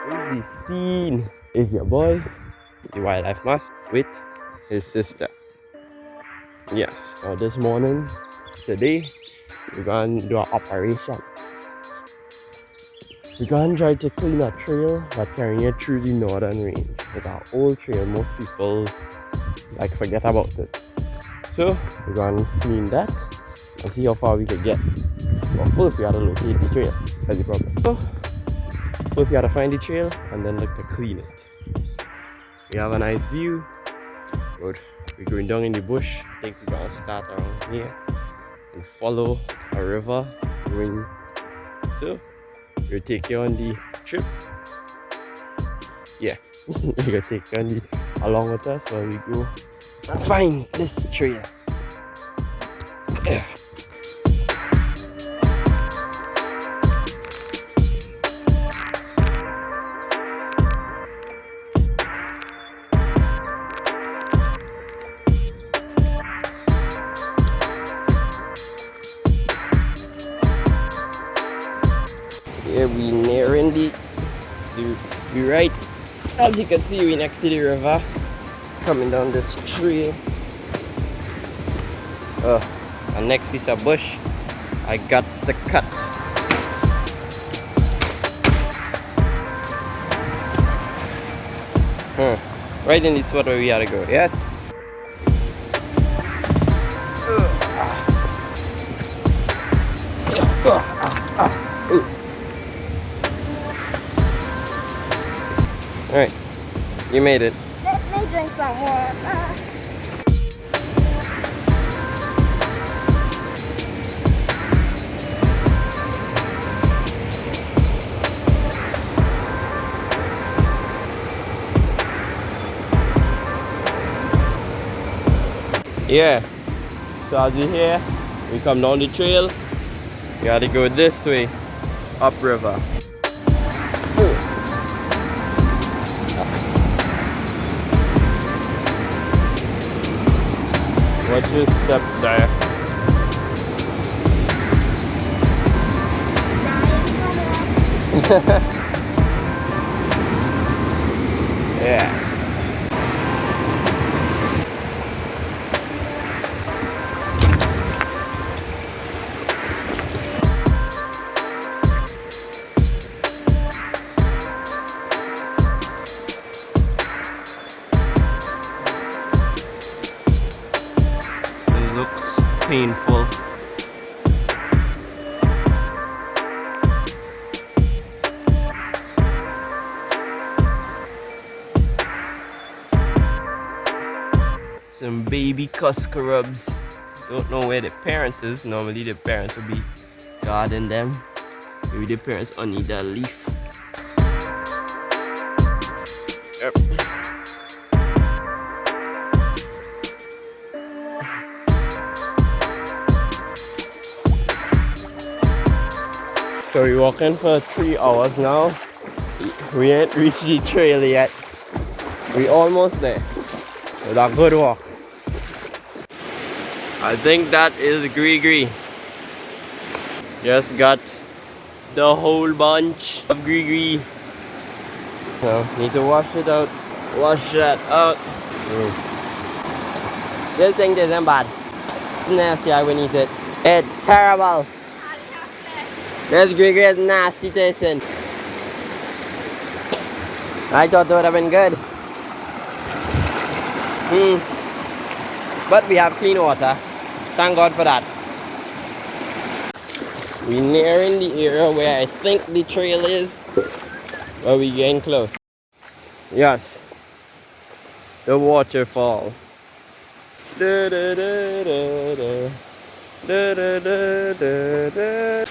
Here's the scene. Is your boy, the wildlife master, with his sister. Yes, this morning, today, we're going to do an operation. We're going to try to clean a trail that carrying you through the northern range. It's an old trail, most people like forget about it. So, we're going to clean that and see how far we can get. But first, we gotta locate the trail. That's the problem. So, first, we gotta find the trail and then look to clean it. We have a nice view. Good. We're going down in the bush. I think we're gonna start around here and follow a river going. So, we'll take you on the trip. Yeah, we're gonna take you on the along with us while we go and find this trail. Yeah. Here we nearing the right. As you can see, we next to the river, coming down this trail. And next piece of bush, I got to cut. Right in the spot where we gotta go. Yes. Alright, you made it. Let me drink some water. Yeah, so as you hear, we come down the trail. You gotta go this way, upriver. Watch your step there. Yeah. It looks painful. Some baby cuscarubs. Don't know where the parents is. Normally the parents will be guarding them. Maybe the parents on either leaf. Yep. So we're walking for 3 hours now. We ain't reached the trail yet. We almost there. It's a good walk. I think that is Gree. Just got the whole bunch of Gree. So need to wash it out. Wash that out. This thing isn't bad. It's nasty. I wouldn't eat it. It's terrible. This Gree is nasty tasting. I thought it would have been good. But we have clean water. Thank God for that. We're nearing the area where I think the trail is. But we're getting close. Yes. The waterfall. Da, da, da, da, da. Da, da, da, da, da.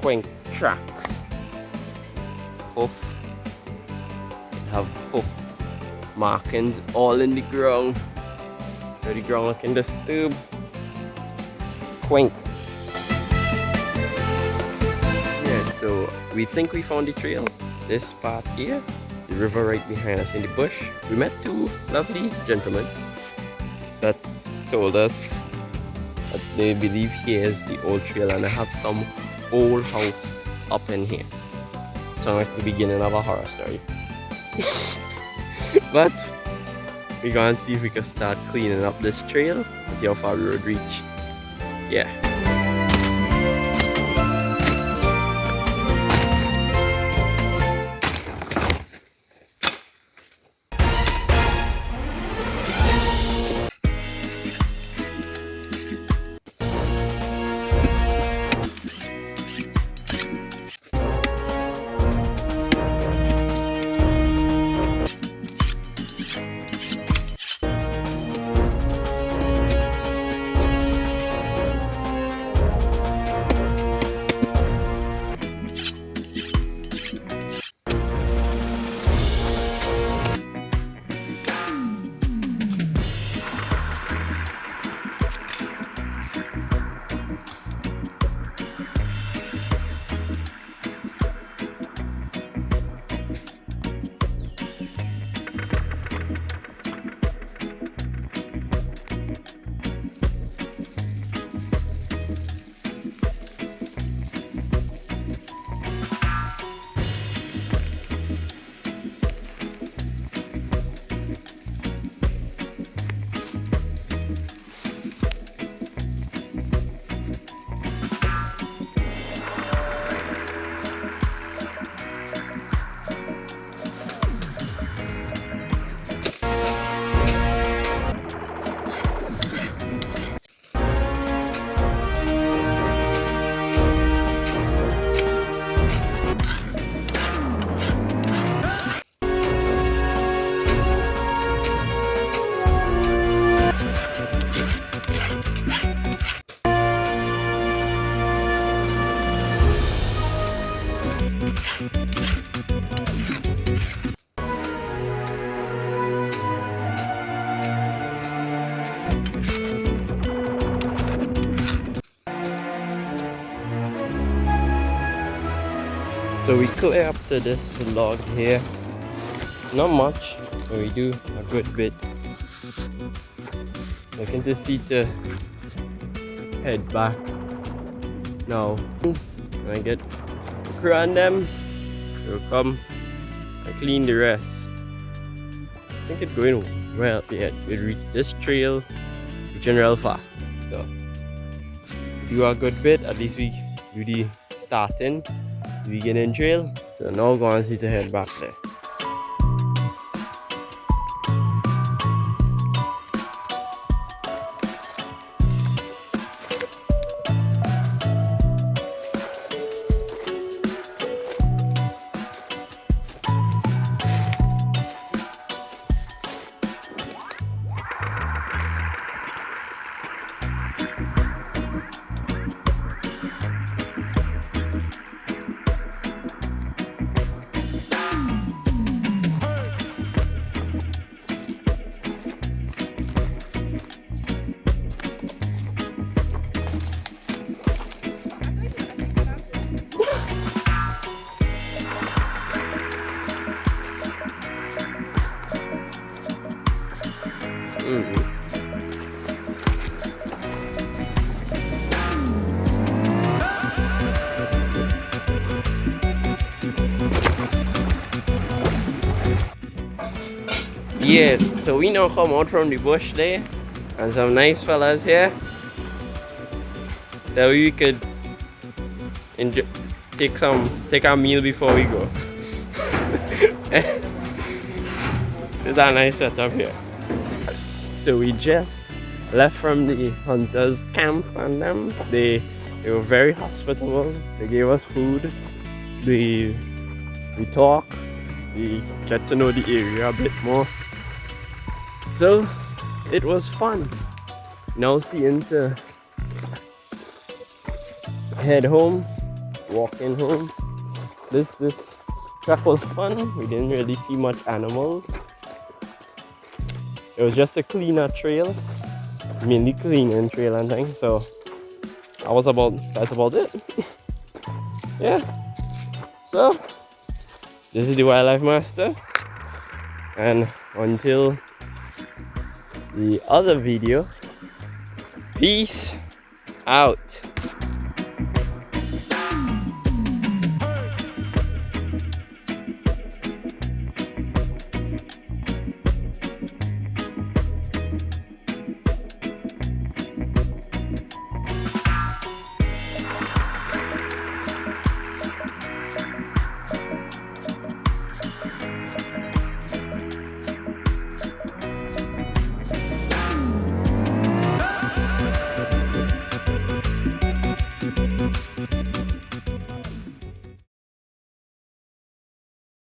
Quaint tracks. Hoof. Have hoof markings all in the ground. So the ground looking disturbed. Quaint. Yeah, so we think we found the trail. This part here, the river right behind us in the bush. We met two lovely gentlemen that told us that they believe here is the old trail and they have some old house up in here. Sounds like the beginning of a horror story. But we're gonna see if we can start cleaning up this trail and see how far we would reach. Yeah. So we clear up to this log here. Not much, but we do a good bit. Looking to see to head back now. When I get the crew on them, they'll come and clean the rest. I think it's going well. Yeah, we reach this trail reaching real far. So we do a good bit. At least we do the starting, the beginning trail. So now we're going to see to head back there. Yeah, so we now come out from the bush there, and some nice fellas here that we could enjoy, take a meal before we go. It's a nice setup here. So we just left from the hunters camp, and they were very hospitable. They gave us food. We talked. We get to know the area a bit more. So it was fun. Now seeing to head home, walking home. This trek was fun. We didn't really see much animals. It was just a cleaner trail, mainly cleaning trail and things. So that's about it. Yeah. So, this is the Wildlife Master, and until the other video, peace out.